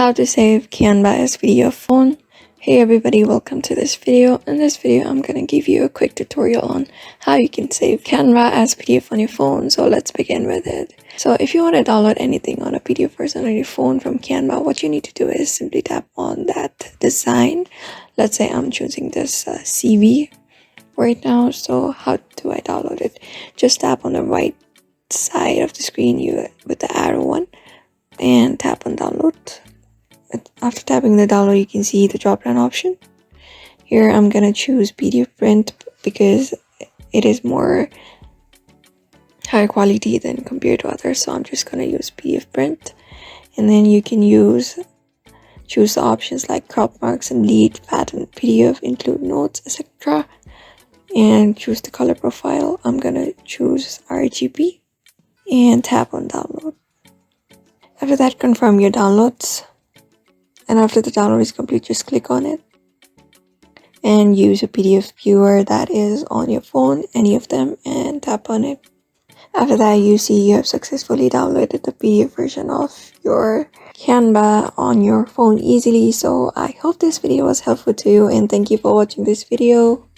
How to save Canva as video phone. Hey everybody, welcome to this video. In this video I'm gonna give you a quick tutorial on how you can save Canva as PDF on your phone. So let's begin with it. So if you want to download anything on a PDF version on your phone from Canva, what you need to do is simply tap on that design. Let's say I'm choosing this CV right now. So how do I download it? Just tap on the right side of the screen with the arrow one and tap on download. After tapping the download, you can see the drop down option. Here I'm gonna choose PDF print because it is more higher quality than compared to others, so I'm just gonna use PDF print. And then you can choose the options like crop marks and lead, pattern, PDF, include notes, etc. And choose the color profile. I'm gonna choose RGB and tap on download. After that, confirm your downloads. And after the download is complete, just click on it and use a PDF viewer that is on your phone, any of them, and tap on it. After that, you see you have successfully downloaded the PDF version of your Canva on your phone easily. So I hope this video was helpful to you, and thank you for watching this video.